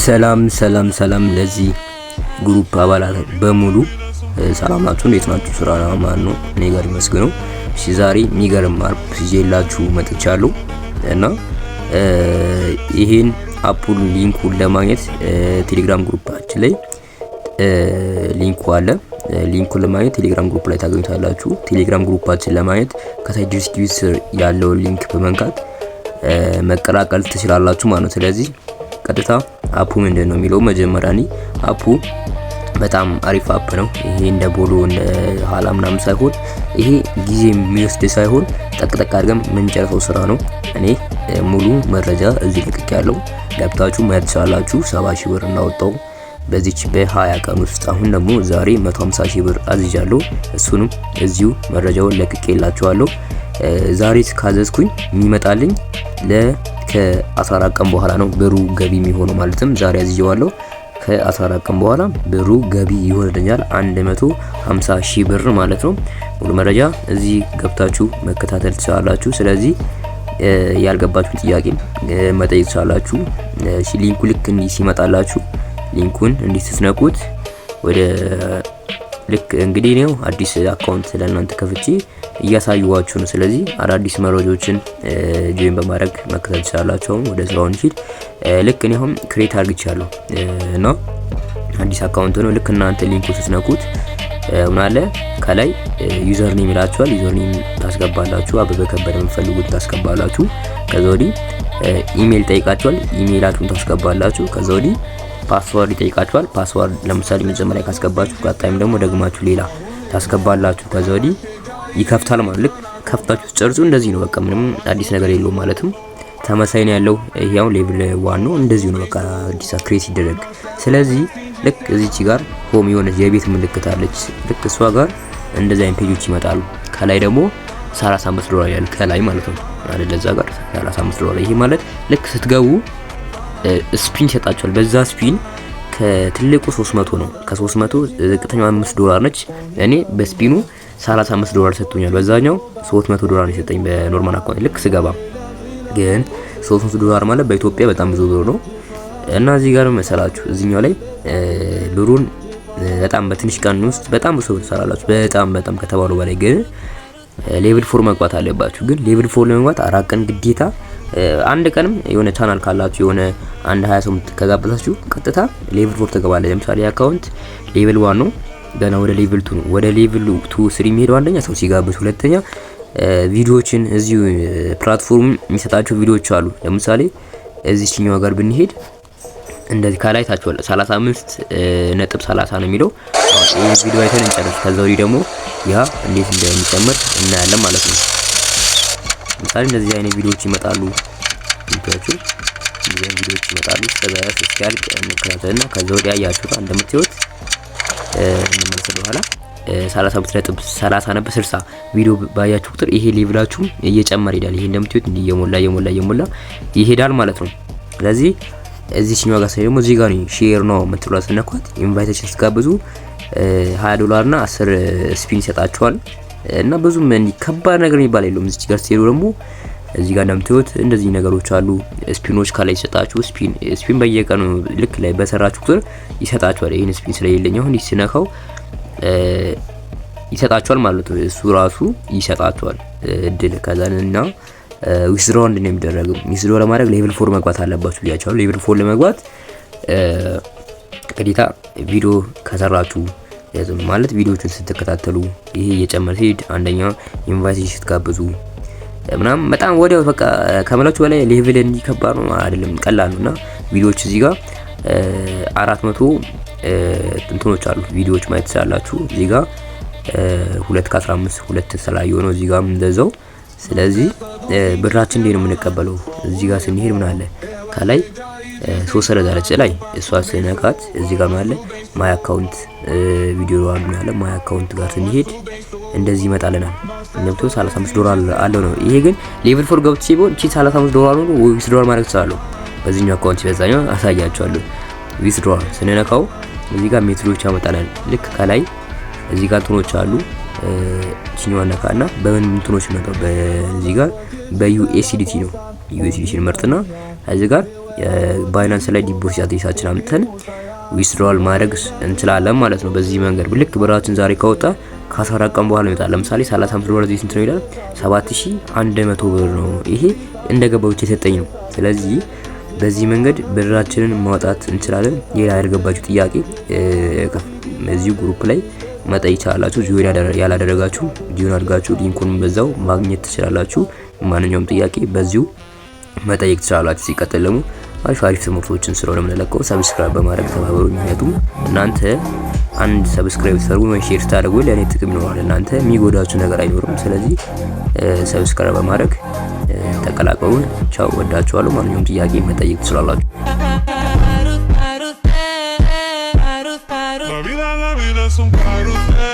ሰላም ለዚህ ግሩፕ አባላት በሙሉ ሰላም ናችሁ? እንዴት ናችሁ? ስራ ማን ነው? እኔ ጋር ይመስገነው። እሺ ዛሬ የሚገርም አፕ ይዤላችሁ መጥቻለሁ እና ይሄን አፑን ሊንኩን ለማግኘት ቴሌግራም ግሩፓችን ላይ ሊንኩ አለ። ሊንኩን ለማግኘት ቴሌግራም ግሩፕ ላይ ታገኙታላችሁ። ቴሌግራም ግሩፓችን ለማግኘት ከታይ ዲስክሪፕሽን ያለው ሊንክ በመንካት መቀላቀል ትችላላችሁ ማለት ነው። ስለዚህ ቀጥታ አፑ ምንድነው የሚለው መጀመሪያ አፑ በጣም አሪፍ አፕ ነው። ይሄ እንደ ቦሎ እንደ hala ምናምን ሳይሆን ይሄ ጊዜ የሚወስድ ሳይሆን ጠቅጠቅ አድርገን የምንጨርሰው ስራ ነው። እኔ ሙሉ መረጃ እዚህ ለቅቄያለሁ፣ ገብታችሁ ማየት ትችላላችሁ። 70 ሺህ ብር እናወጣው በዚች በ20 ቀን ውስጥ። አሁን ደግሞ ዛሬ 150 ሺህ ብር አዝጃለሁ። እሱንም እዚሁ መረጃውን ለቅቄላችኋለሁ። ዛሬ ካዘዝኩኝ የሚመጣልኝ ከ14 ቀን በኋላ ነው ብሩ ገቢ የሚሆነው። ማለትም ዛሬ አዝጄዋለሁ፣ ከ14 ቀን በኋላ ብሩ ገቢ ይሆንልኛል 150 ሺህ ብር ማለት ነው። ሙሉ መረጃ እዚህ ገብታችሁ መከታተል ትችላላችሁ። ስለዚህ ያልገባችሁ ጥያቄ መጠየቅ ትችላላችሁ። እሺ ሊንኩ ልክ እንዲህ ሲመጣላችሁ ሊንኩን እንዲህ ስትነኩት ወደ ልክ እንግዲህ ነው አዲስ አካውንት ለእናንተ ከፍቼ እያሳዩዋችሁ ነው። ስለዚህ አዳዲስ መረጃዎችን ጆይን በማድረግ መከታተል ትችላላችሁ። ወደ ስራው እንሂድ። ልክ እኔ አሁን ክሬት አድርግቻለሁ እና አዲስ አካውንት ነው። ልክ እናንተ ሊንኩ ስትነኩት ምን አለ ከላይ ዩዘር ኔም ይላችኋል። ዩዘር ኔም ታስገባላችሁ። አበበ ከበደ የምትፈልጉት ታስገባላችሁ። ከዛ ወዲህ ኢሜል ጠይቃችኋል። ኢሜላችሁን ታስገባላችሁ። ከዛ ወዲህ ፓስወርድ ይጠይቃችኋል። ፓስወርድ ለምሳሌ መጀመሪያ ካስገባችሁ ቀጣይም ደግሞ ደግማችሁ ሌላ ታስገባላችሁ። ከዛ ወዲህ ይከፍታል ማለት ልክ ከፍታችሁ ጨርሱ። እንደዚህ ነው በቃ ምንም አዲስ ነገር የለውም። ማለትም ተመሳሳይ ነው ያለው። ይሄው ሌቭል 1 ነው። እንደዚህ ነው በቃ አዲስ ክሬት ሲደረግ። ስለዚህ ልክ እዚች ጋር ሆም የሆነች የቤት ምልክት አለች። ልክ እሷ ጋር እንደዚህ አይነት ፔጆች ይመጣሉ። ከላይ ደግሞ $35 ያለ ከላይ ማለት ነው አይደል? እዛ ጋር $35። ይሄ ማለት ልክ ስትገቡ ስፒን ይሰጣችኋል። በዛ ስፒን ከትልቁ 300 ነው። ከ300 ዝቅተኛው $5 ነች። እኔ በስፒኑ $35 ሰጥቶኛል። በዛኛው $300 ነው የሰጠኝ በኖርማል አካውንት ልክ ስገባ። ግን $300 ማለት በኢትዮጵያ በጣም ብዙ ብር ነው። እና እዚህ ጋር መሰላችሁ እዚህኛው ላይ ብሩን በጣም በትንሽ ቀን ውስጥ በጣም ብዙ ብር ትሰራላችሁ። በጣም ከተባለው በላይ። ግን ሌቭል 4 መግባት አለባችሁ። ግን ሌቭል 4 ለመግባት 4 ቀን ግዴታ። አንድ ቀንም የሆነ ቻናል ካላችሁ የሆነ 20 ሰው ከጋበዛችሁ ቀጥታ ሌቭል 4 ተገባለ። ለምሳሌ አካውንት ሌቭል 1 ነው፣ ገና ወደ ሌቭል 2 ነው። ወደ ሌቭል 2 3 የሚሄደው አንደኛ ሰው ሲጋብዝ፣ ሁለተኛ ቪዲዮዎችን እዚሁ ፕላትፎርም የሚሰጣቸው ቪዲዮዎች አሉ። ለምሳሌ እዚህኛው ጋር ብንሄድ እንደዚህ ካላይ ታችኋል 35.30 ነው የሚለው። ይሄ ቪዲዮ አይተን እንጨርስ። ከዛ ወዲህ ደግሞ ያ እንዴት እንደሚጨምር እናያለን ማለት ነው። ለምሳሌ እንደዚህ አይነት ቪዲዮዎች ይመጣሉ። እንደዚህ ቪዲዮዎች ይመጣሉ። ከዛ እስኪያልቅ እንከታተልና ከዛ ወዲህ ያያችሁት እንደምትዩት እንመለስ በኋላ 35.30 ቪዲዮ ባያችሁ ቁጥር ይሄ ሌቭላችሁ እየጨመረ ይሄዳል። ይሄ እንደምትዩት እንዲህ እየሞላ ይሄዳል ማለት ነው። ስለዚህ እዚህኛው ጋር ሳይሆን እዚህ ጋር ነው ሼር ነው የምትሏት ስነኳት ኢንቫይቴሽን ስጋብዙ $20 እና 10 ስፒን ይሰጣችኋል። እና ብዙም እንዲ ከባድ ነገር የሚባል የለውም። እዚህ ጋር ሲሄዱ ደግሞ እዚህ ጋር እንደምትዩት እንደዚህ ነገሮች አሉ። ስፒኖች ካላይ ይሰጣችሁ። ስፒን በየቀኑ ልክ ላይ በሰራችሁ ቁጥር ይሰጣችኋል። ይሄን ስፒን ስለሌለኝ አሁን ሲነካው ይሰጣችኋል ማለት ነው። እሱ ራሱ ይሰጣችኋል እድል። ከዛና ዊዝድሮ እንደ ነው የሚደረገው። ዊዝድሮ ለማድረግ ሌቭል 4 መግባት አለባችሁ ብያችኋለሁ። ሌቭል 4 ለመግባት ግዴታ ቪዲዮ ከሰራችሁ ማለት ቪዲዮዎችን ስትከታተሉ ይሄ እየጨመረ ሲሄድ አንደኛ ኢንቫይቴሽን ስትጋብዙ ምናምን በጣም ወዲያው በቃ ከመላችሁ በላይ ሌቭል እንዲከባድ ነው አይደለም፣ ቀላል ነውና ቪዲዮዎች እዚህ ጋር 400 እንትኖች አሉ ቪዲዮዎች ማየት ትችላላችሁ። እዚህ ጋር 2 ከ15 2 ተሰላዩ ነው። እዚህ ጋር እንደዛው። ስለዚህ ብራችን እንዴት ነው የምንቀበለው? እዚህ ጋር ስንሄድ ምን አለ ከላይ 3 ሰረዛለች ላይ እሷ ስነካት እዚህ ጋር ማለት ማይ አካውንት ቪዲዮ አሉ ያለ ማይ አካውንት ጋር ስንሄድ እንደዚህ ይመጣልናል። እንደምትው $35 አለው ነው። ይሄ ግን ሌቭል 4 ገብቶ ሲሆን እቺ $35 ነው ዊዝድሮ ማድረግ ትችላሉ። በዚህኛው አካውንት በዛኛው አሳያችኋለሁ። ዊዝድሮ ስንነካው እዚህ ጋር ሜትዶች ያመጣናል። ልክ ከላይ እዚህ ጋር እንትኖች አሉ። እቺኛው ነካና በምን እንትኖች ነው? በዚህ ጋር በዩኤስዲቲ ነው። ዩኤስዲቲ መርጥና እዚህ ጋር ባይናንስ ላይ ዲፖዚት አድሬሳችን አምጥተን ዊዝድሮዋል ማድረግ እንችላለን ማለት ነው። በዚህ መንገድ ልክ ብራችን ዛሬ ካወጣ ከ14 ቀን በኋላ ይመጣል። ለምሳሌ 35 ዶላር ስንት ነው ይላል? 7100 ብር ነው። ይሄ እንደገባው የሰጠኝ ነው። ስለዚህ በዚህ መንገድ ብራችንን ማውጣት እንችላለን። ሌላ ያልገባችሁ ጥያቄ እዚሁ ግሩፕ ላይ መጠየቅ ትችላላችሁ። ጆይን ያላደረጋችሁ ጆይን አድርጋችሁ ሊንኩን በዛው ማግኘት ትችላላችሁ። ማንኛውም ጥያቄ በዚሁ መጠየቅ ትችላላችሁ። ሲቀጥል ደግሞ አሪፍ ትምህርቶችን ስለሆነ የምንለቀው ሰብስክራይብ በማድረግ ተባበሩ። ምክንያቱም እናንተ አንድ ሰብስክራይብ ታደርጉ ወይ ሼር ታደርጉ ለኔ ጥቅም ይኖራል። እናንተ የሚጎዳችሁ ነገር አይኖርም። ስለዚህ ሰብስክራይብ በማድረግ ተቀላቀሉ። ቻው፣ ወዳችኋለሁ። ማንኛውም ጥያቄ መጠየቅ ትችላላችሁ። La vida es un carrusel.